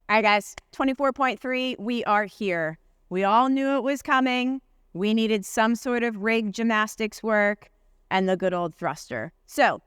All right, guys, 24.3, we are here. We all knew it was coming. We needed some sort of rig gymnastics work and the good old thruster. So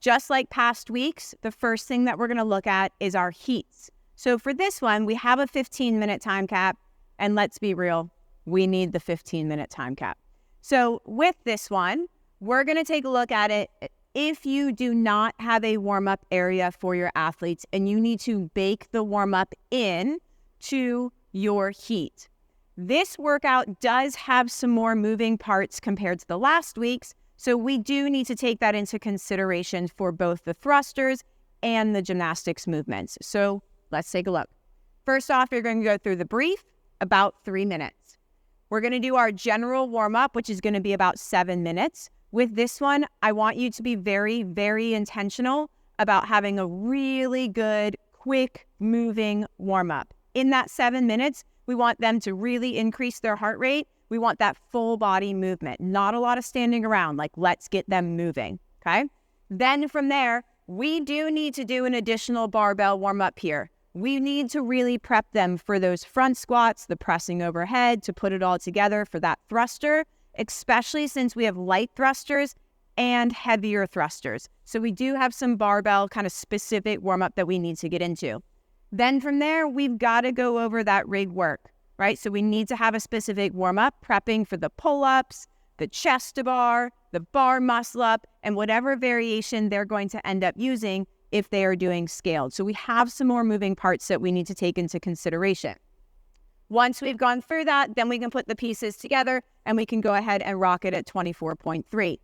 just like past weeks, the first thing that we're going to look at is our heats. So for this one, we have a 15-minute time cap. And let's be real, we need the 15-minute time cap. So with this one, we're going to take a look at it. If you do not have a warm-up area for your athletes and you need to bake the warm-up in to your heat. This workout does have some more moving parts compared to the last week's, so we do need to take that into consideration for both the thrusters and the gymnastics movements. So let's take a look. First off, you're going to go through the brief, about 3 minutes. We're going to do our general warm-up, which is going to be about 7 minutes. With this one, I want you to be very, very intentional about having a really good, quick moving warm-up. In that 7 minutes, we want them to really increase their heart rate. We want that full body movement, not a lot of standing around, like let's get them moving, okay? Then from there, we do need to do an additional barbell warm-up here. We need to really prep them for those front squats, the pressing overhead, to put it all together for that thruster, especially since we have light thrusters and heavier thrusters. So we do have some barbell kind of specific warm-up that we need to get into. Then from there, we've got to go over that rig work, right? So we need to have a specific warm-up, prepping for the pull-ups, the chest to bar, the bar muscle-up, and whatever variation they're going to end up using if they are doing scaled. So we have some more moving parts that we need to take into consideration. Once we've gone through that, then we can put the pieces together and we can go ahead and rock it at 24.3.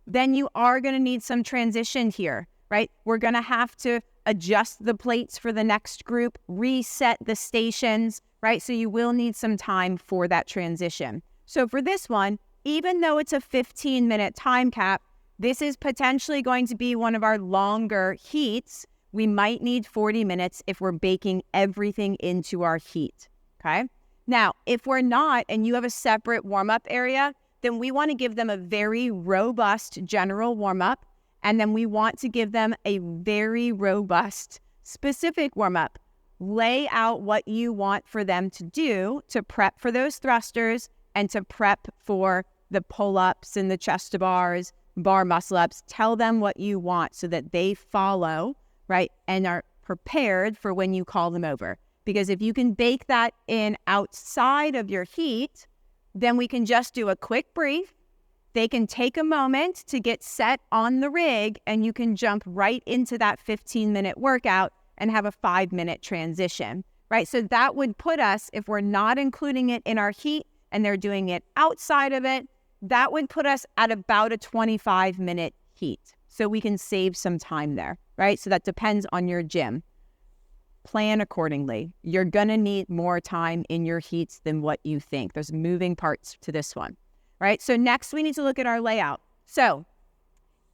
Then you are going to need some transition here, right? We're going to have to adjust the plates for the next group, reset the stations, right? So you will need some time for that transition. So for this one, even though it's a 15-minute time cap, this is potentially going to be one of our longer heats. We might need 40 minutes if we're baking everything into our heat, okay? Now, if we're not and you have a separate warm-up area, then we want to give them a very robust general warm-up, and then we want to give them a very robust specific warm-up. Lay out what you want for them to do to prep for those thrusters and to prep for the pull-ups and the chest to bars, bar muscle-ups. Tell them what you want so that they follow, right, and are prepared for when you call them over. Because if you can bake that in outside of your heat, then we can just do a quick brief. They can take a moment to get set on the rig, and you can jump right into that 15-minute workout and have a 5-minute transition, right? So that would put us, if we're not including it in our heat and they're doing it outside of it, that would put us at about a 25-minute heat. So we can save some time there, right? So that depends on your gym. Plan accordingly. You're going to need more time in your heats than what you think. There's moving parts to this one, right? So next we need to look at our layout. So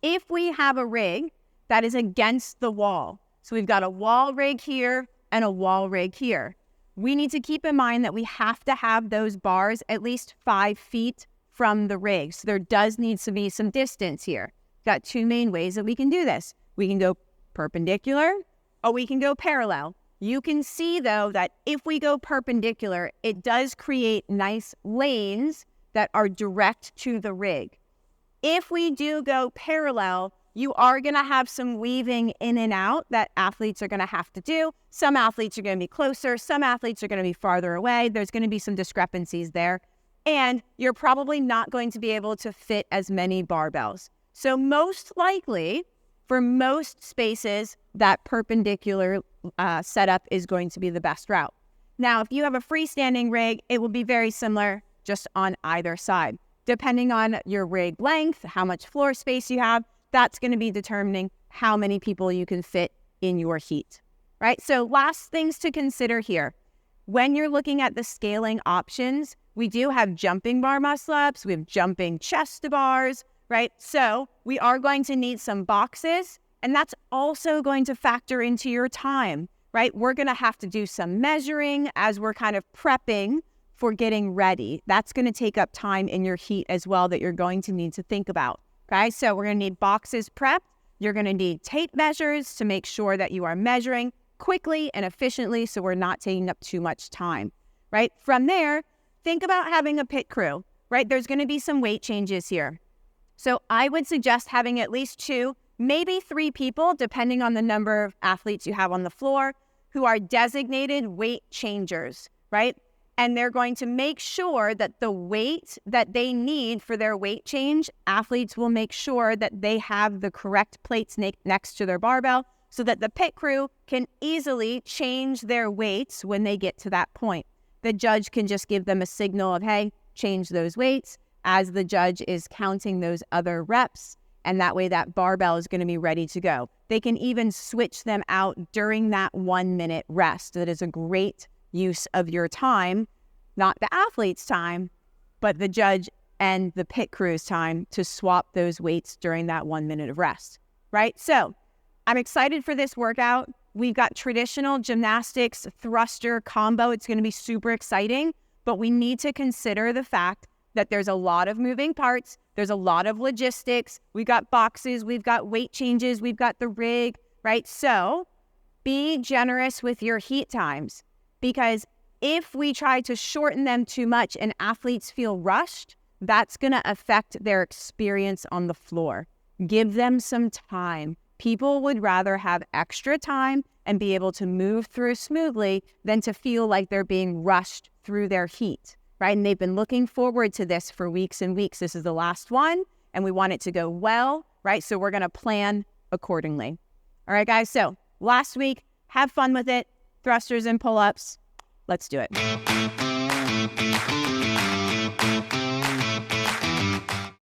if we have a rig that is against the wall, so we've got a wall rig here and a wall rig here, we need to keep in mind that we have to have those bars at least 5 feet from the rig. So there does need to be some distance here. Got 2 main ways that we can do this. We can go perpendicular or we can go parallel. You can see though that if we go perpendicular, it does create nice lanes that are direct to the rig. If we do go parallel, you are going to have some weaving in and out that athletes are going to have to do. Some athletes are going to be closer. Some athletes are going to be farther away. There's going to be some discrepancies there. And you're probably not going to be able to fit as many barbells. So most likely, for most spaces, that perpendicular setup is going to be the best route. Now, if you have a freestanding rig, it will be very similar just on either side. Depending on your rig length, how much floor space you have, that's going to be determining how many people you can fit in your heat, right? So last things to consider here. When you're looking at the scaling options, we do have jumping bar muscle-ups, we have jumping chest to bars, right? So we are going to need some boxes, and that's also going to factor into your time, right? We're going to have to do some measuring as we're kind of prepping for getting ready. That's going to take up time in your heat as well that you're going to need to think about, okay? So we're going to need boxes prepped. You're going to need tape measures to make sure that you are measuring, quickly and efficiently so we're not taking up too much time, right? From there, think about having a pit crew, right? There's going to be some weight changes here. So I would suggest having at least 2, maybe 3 people, depending on the number of athletes you have on the floor, who are designated weight changers, right? And they're going to make sure that the weight that they need for their weight change, athletes will make sure that they have the correct plates next to their barbell so that the pit crew can easily change their weights when they get to that point. The judge can just give them a signal of, hey, change those weights as the judge is counting those other reps. And that way that barbell is going to be ready to go. They can even switch them out during that 1-minute rest. That is a great use of your time, not the athlete's time, but the judge and the pit crew's time to swap those weights during that 1 minute of rest, right? So I'm excited for this workout. We've got traditional gymnastics thruster combo. It's going to be super exciting, but we need to consider the fact that there's a lot of moving parts. There's a lot of logistics. We've got boxes, we've got weight changes, we've got the rig, right? So be generous with your heat times, because if we try to shorten them too much and athletes feel rushed, that's going to affect their experience on the floor. Give them some time. People would rather have extra time and be able to move through smoothly than to feel like they're being rushed through their heat, right? And they've been looking forward to this for weeks and weeks. This is the last one, and we want it to go well, right? So we're going to plan accordingly. All right, guys. So last week, have fun with it. Thrusters and pull-ups. Let's do it.